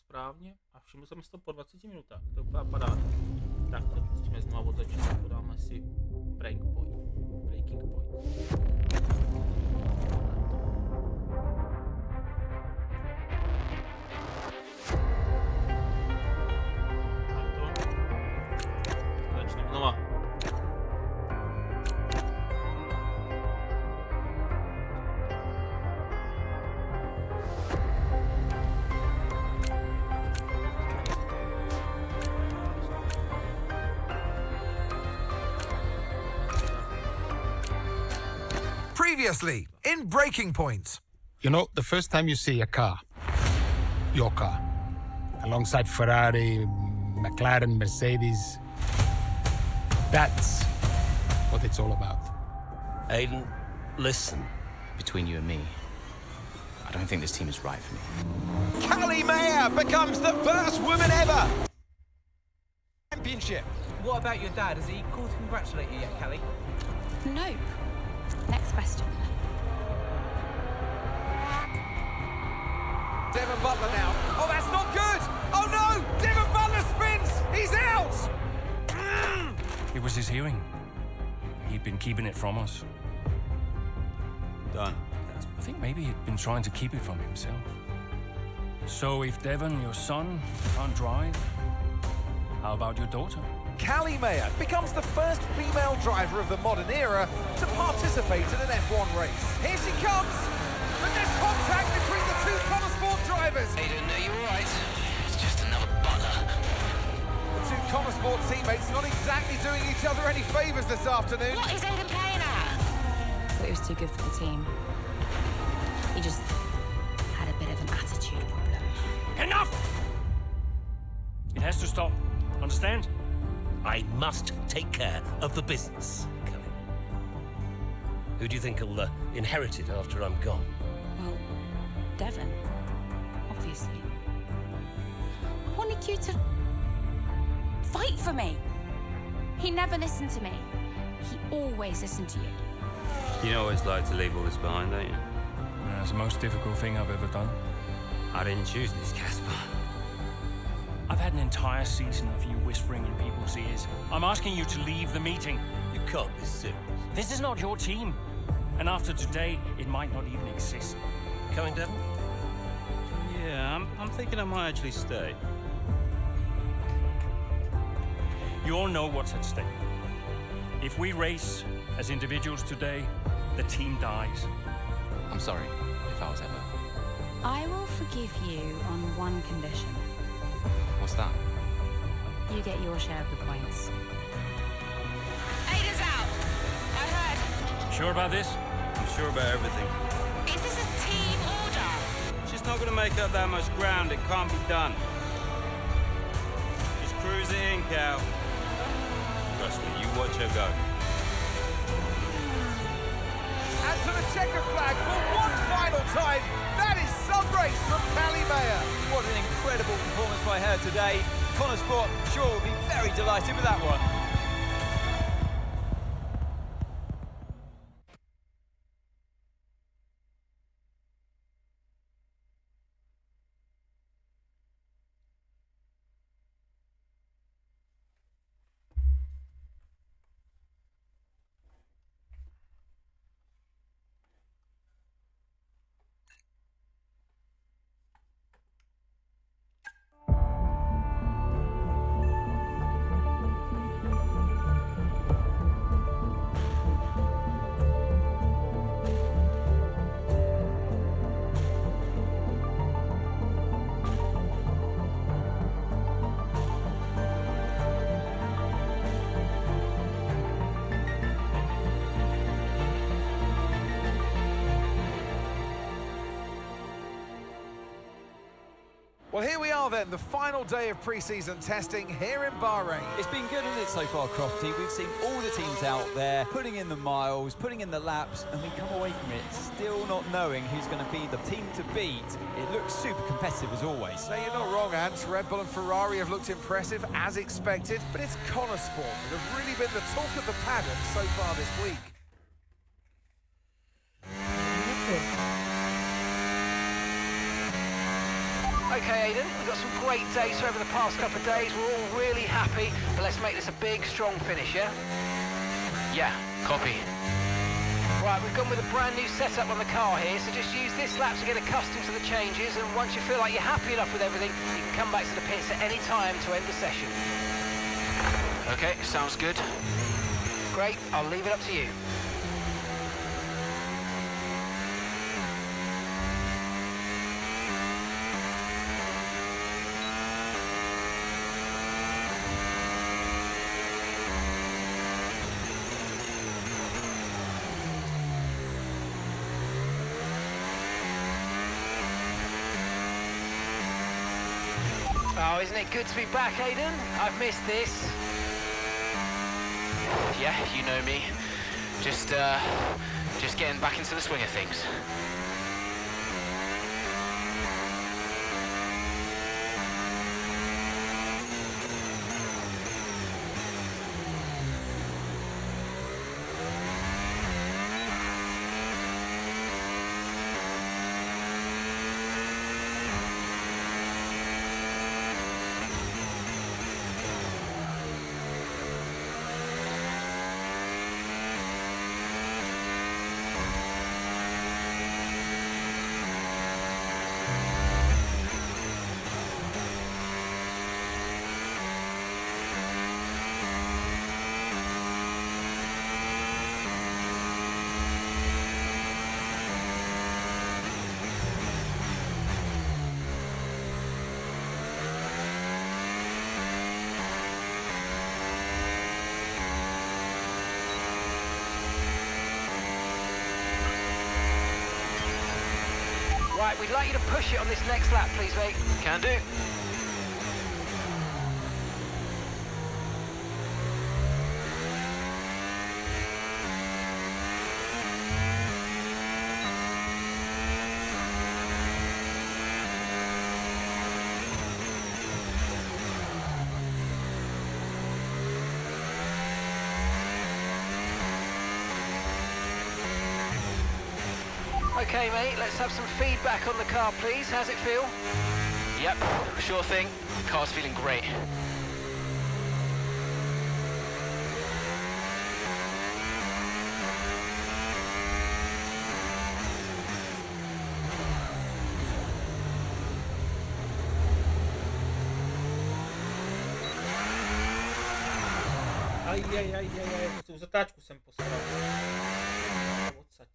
správně a všiml jsem si to po 20 minutách, to je úplně paráda. Tak to pustíme znovu od začátku, dáme si breaking point. Začneme znova. Previously, in Breaking Point. You know, the first time you see a car, your car, alongside Ferrari, McLaren, Mercedes, that's what it's all about. Aiden, listen. Between you and me, I don't think this team is right for me. Callie Mayer becomes the first woman ever. Championship. What about your dad? Has he called to congratulate you yet, Callie? Nope. Next question. Devon Butler now. Oh, that's not good. Oh no, Devon Butler spins. He's out. It was his hearing. He'd been keeping it from us. Done. I think maybe he'd been trying to keep it from himself. So if Devon, your son, can't drive, how about your daughter? Callie Mayer becomes the first female driver of the modern era to participate in an F1 race. Here she comes, but there's contact between the two Connosport drivers. Aiden, are you alright? It's just another butler. The two Connosport teammates not exactly doing each other any favours this afternoon. What is Aiden playing at? I thought he was too good for the team. He just had a bit of an attitude problem. Enough! It has to stop. Understand? I must take care of the business, Kelly. Who do you think will inherit it after I'm gone? Well, Devon, obviously. I wanted you to fight for me. He never listened to me. He always listened to you. You always like to leave all this behind, don't you? That's the most difficult thing I've ever done. I didn't choose this, Casper. I've had an entire season of you whispering in people's ears. I'm asking you to leave the meeting. You can't be serious. This is not your team. And after today, it might not even exist. Coming, Devon? Yeah, I'm thinking I might actually stay. You all know what's at stake. If we race as individuals today, the team dies. I'm sorry if I was ever. I will forgive you on one condition. What's that? You get your share of the points. Aiden's out! I heard. Sure about this? I'm sure about everything. Is this a team order? It's just not going to make up that much ground. It can't be done. Just cruise it in, Cal. Trust me, you watch her go. And to the checker flag for one final time. That is some race from Callie Mayer. What an incredible performance by her today. Connosport sure will be very delighted with that one. Well, here we are then, the final day of pre-season testing here in Bahrain. It's been good, hasn't it, so far, Crofty? We've seen all the teams out there, putting in the miles, putting in the laps, and we come away from it still not knowing who's going to be the team to beat. It looks super competitive as always. Now, you're not wrong, Ant. Red Bull and Ferrari have looked impressive, as expected, but it's Connosport that have really been the talk of the paddock so far this week. A Okay, Aidan, we've got some great data over the past couple of days. We're all really happy, but let's make this a big, strong finish, yeah? Yeah, copy. Right, we've gone with a brand new setup on the car here, so just use this lap to get accustomed to the changes, and once you feel like you're happy enough with everything, you can come back to the pits at any time to end the session. Okay, sounds good. Great, I'll leave it up to you. Oh, isn't it good to be back, Aidan? I've missed this. Yeah, you know me. Just getting back into the swing of things. Right, we'd like you to push it on this next lap, please, mate. Can do. Okay, mate, let's have some feedback on the car, please. How's it feel? Yep, sure thing. Car's feeling great. Aj, tu zatáčku jsem postaral. Odsaď.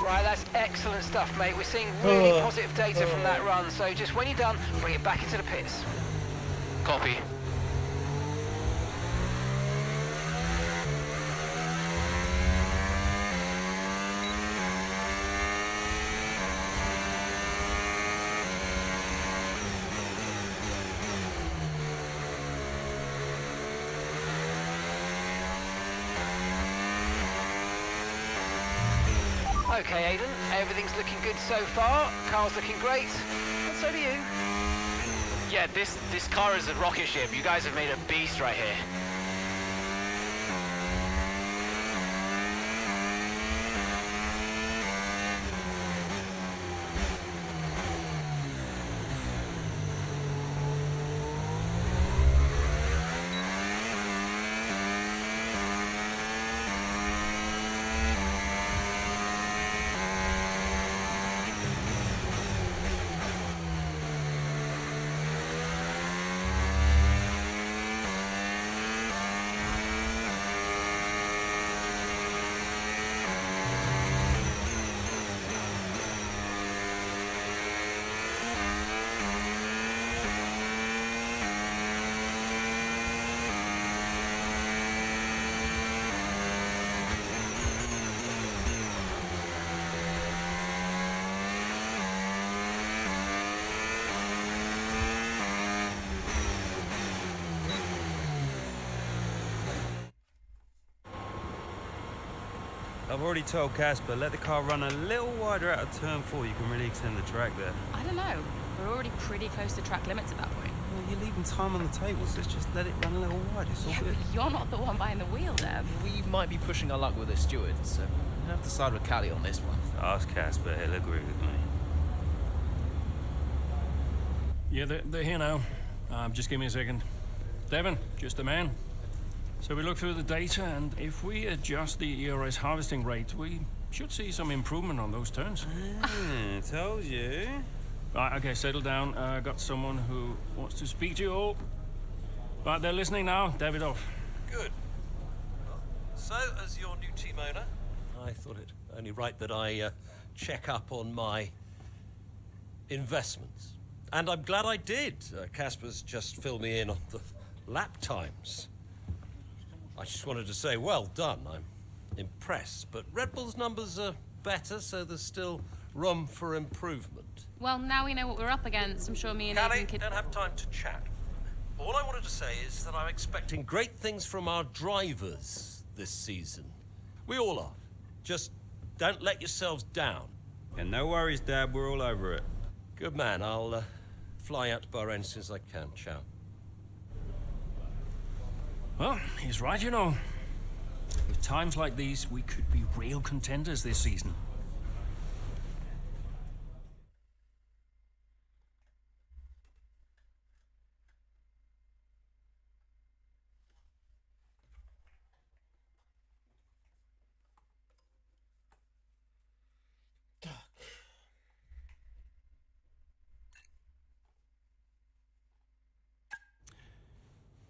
Right, that's excellent stuff, mate. We're seeing really positive data from that run, so just when you're done, bring it back into the pits. Copy. Okay, Aidan, everything's looking good so far. Car's looking great. And so do you. Yeah, this car is a rocket ship. You guys have made a beast right here. I've already told Casper, let the car run a little wider out of turn 4. You can really extend the track there. I don't know. We're already pretty close to track limits at that point. Well, you're leaving time on the table, so just let it run a little wider. It's all Yeah, good. but you're not the one behind the wheel, Dev. We might be pushing our luck with the steward, so we'll have to side with Callie on this one. Ask Casper, he'll agree with me. Yeah, they're here now. Just give me a second. Devon, just a man. So we look through the data, and if we adjust the ERS harvesting rate, we should see some improvement on those turns. Told you. Right, okay, settle down. Got someone who wants to speak to you all. Right, they're listening now. Davidoff. Good. So, as your new team owner, I thought it only right that I check up on my investments. And I'm glad I did. Casper's just filled me in on the lap times. I just wanted to say, well done. I'm impressed. But Red Bull's numbers are better, so there's still room for improvement. Well, now we know what we're up against. I'm sure me and Callie, Aidan could... don't have time to chat. All I wanted to say is that I'm expecting great things from our drivers this season. We all are. Just don't let yourselves down. And no worries, Dad, we're all over it. Good man. I'll fly out to Bahrain as soon as I can. Ciao. Well, he's right, you know. With times like these, we could be real contenders this season.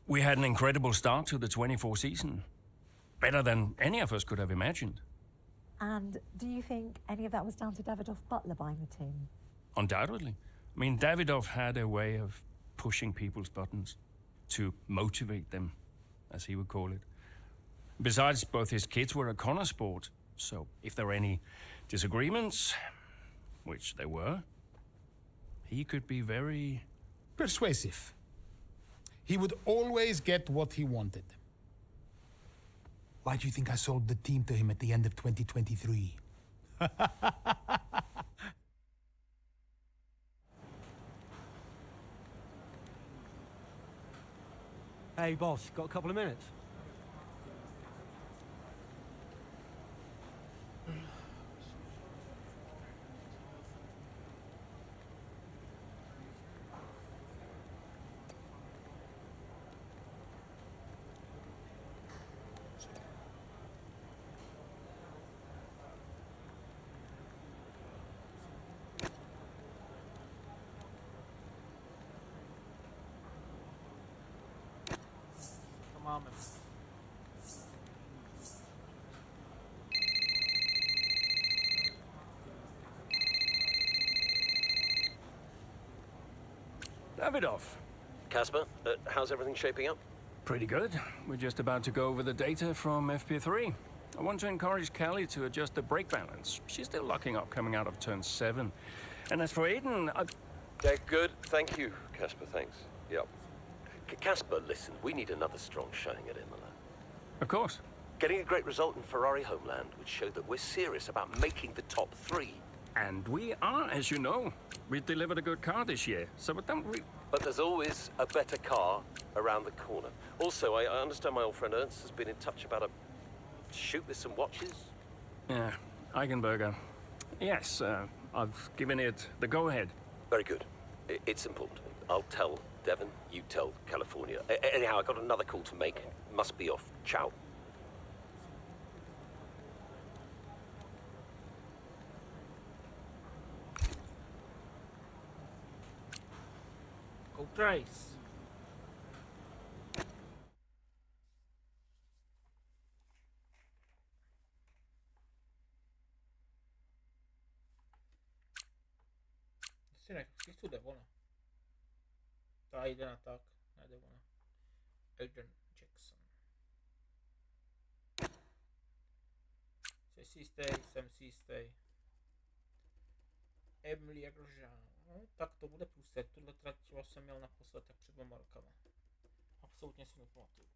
We had an incredible start to the 24 season. Better than any of us could have imagined. And do you think any of that was down to Davidoff Butler buying the team? Undoubtedly. I mean, Davidoff had a way of pushing people's buttons to motivate them, as he would call it. Besides, both his kids were a Connor sport, so if there were any disagreements, which there were, he could be very... persuasive. He would always get what he wanted. Why do you think I sold the team to him at the end of 2023? Hey, boss, got a couple of minutes? Davidoff. Casper, how's everything shaping up? Pretty good. We're just about to go over the data from FP3. I want to encourage Callie to adjust the brake balance. She's still locking up coming out of turn 7. And as for Aidan, Yeah, good. Thank you, Casper. Thanks. Yep. Casper, listen, we need another strong showing at Imola. Of course. Getting a great result in Ferrari homeland would show that we're serious about making the top 3. And we are, as you know. We delivered a good car this year, so don't we... But there's always a better car around the corner. Also, I understand my old friend Ernst has been in touch about a shoot with some watches. Yeah, Eigenberger. Yes, I've given it the go-ahead. Very good. It's important. I'll tell Devon, you tell California. Anyhow, I got another call to make. Must be off. Ciao. Go Trace. Si studia ona. Ta ide na tak, najde ona. Adrian Jackson. Jsi si jistý, jsem si jistý. Emily Jean. No, tak to bude průser. Tuhle trať jsem měl naposled tak před 2 rokama. Absolutně si nepamatuju.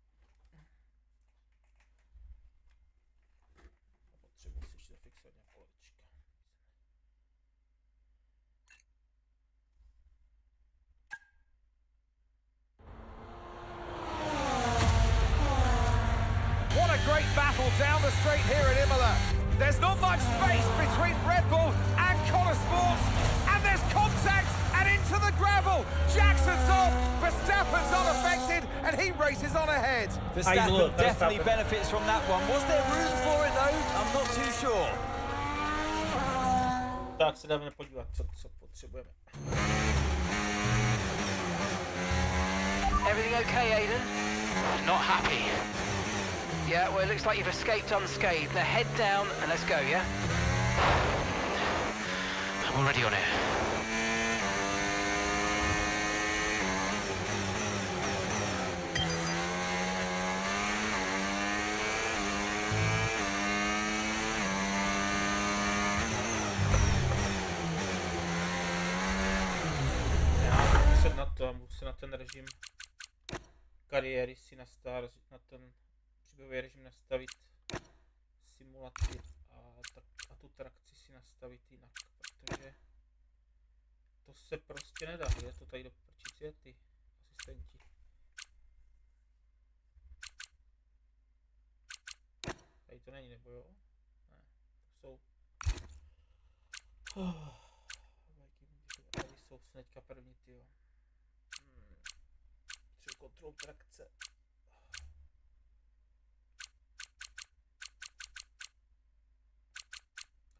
Potřebuji. fixovat nějak kolečka. What a great battle down the straight here at Imola. There's not much space between Red Bull and Connor Sports, and there's contact and into the gravel. Jackson's off, Verstappen's unaffected, and he races on ahead. Verstappen definitely benefits from that one. Was there room for it though? I'm not too sure. Tak se dáme podívat, co potřebujeme. Everything okay, Aiden? Not happy. Yeah, well, it looks like you've escaped unscathed. Now head down and let's go, yeah? I'm already on it. Musím se na ten režim kariéry si nastavit, na ten příběhový režim nastavit simulaci a tu trakci si nastavit jinak, protože to se prostě nedá, je to tady do prčice ty asistenti. Tady to není, nebo jo? Ne, to jsou... Tady jsou teďka první, tyjo. Třeba kontrolu trakce.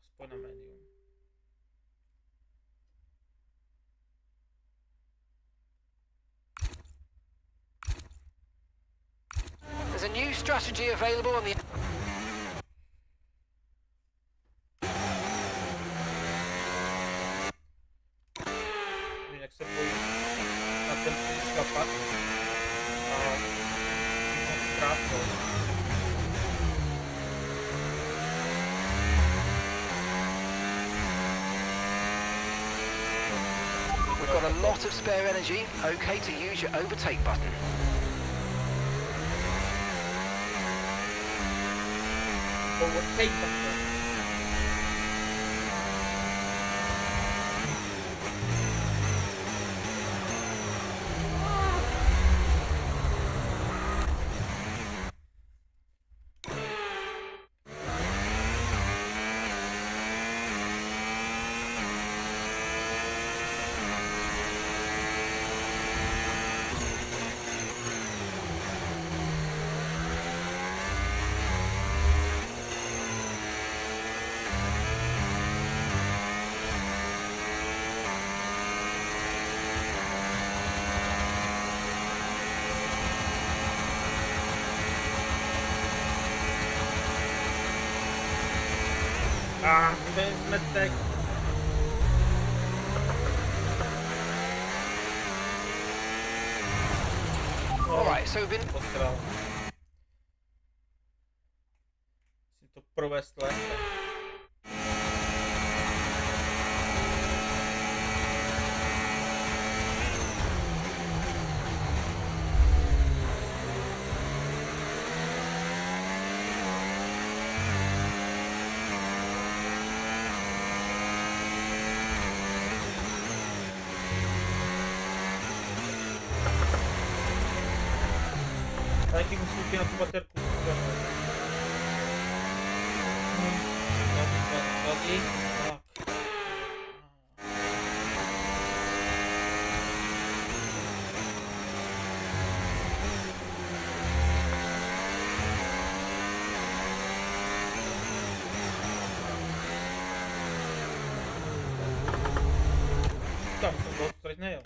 Aspoň na médium. There's a new strategy available on the... Jak se bojí na ten šlapat a krátko. We've got a lot of spare energy. Okay to use your overtake button. Overtake button. Zmetek. Alright, so we've been... Musím to provést lépe. Taky musím na tu baterku. Tam jsem byl teď nejel.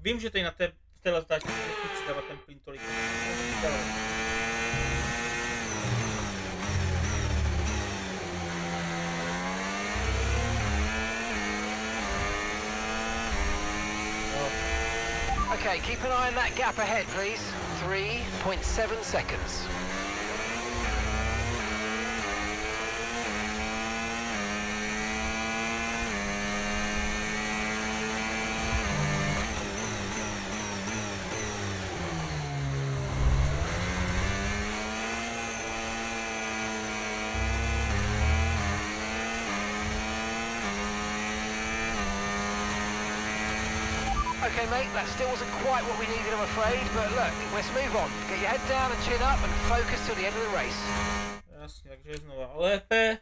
Vím, že tady na téhle zatáčce musím přidávat ten plyn tolik. Okay, keep an eye on that gap ahead, please. 3.7 seconds. Okay, mate, that still wasn't quite what we needed, I'm afraid, but look, let's move on. Get your head down and chin up and focus till the end of the race. Jasně, takže znova lépe.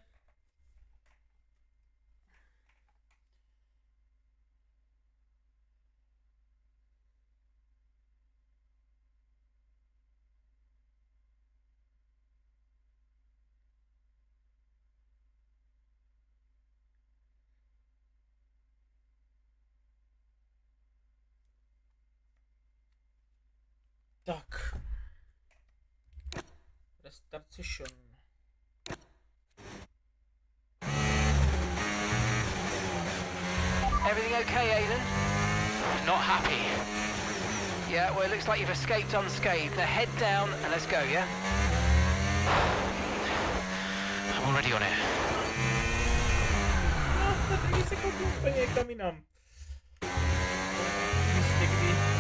Tak. Restart session. Everything okay, Aiden? Not happy. Yeah, well, it looks like you've escaped unscathed. Now head down and let's go, yeah? I'm already on it. Taky se koupil úplně někam jinam. Někdy.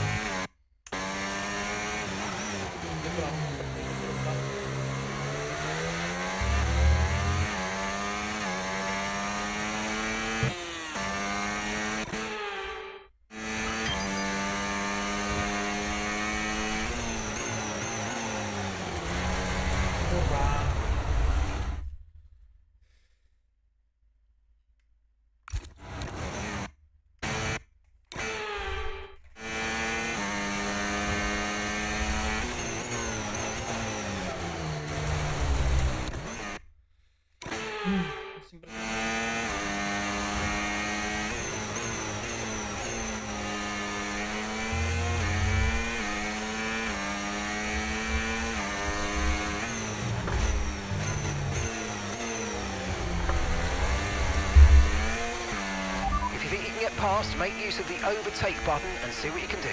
Past, make use of the overtake button and see what you can do.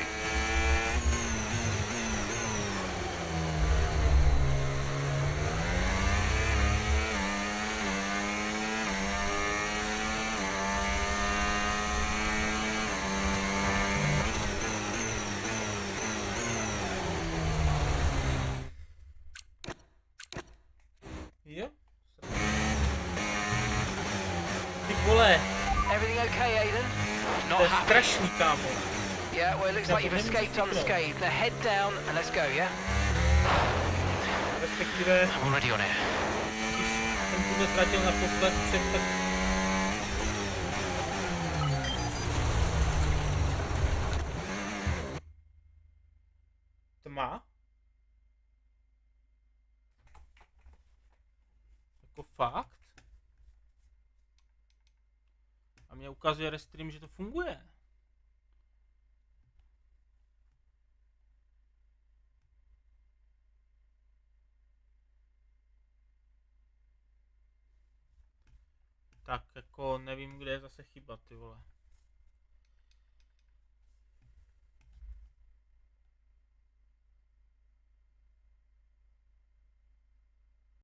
Jo. Ty vole. Everything okay, Aiden? To je strašný, kámo. Yeah, well, it looks like you've escaped unscathed. Now head down and let's go, yeah? Respektive... I'm already on it. Když jsem tu ztratil naposled před tak... Tma? Jako fakt? A mě ukazuje restream, že to funguje. Tak jako nevím, kde je zase chyba, ty vole.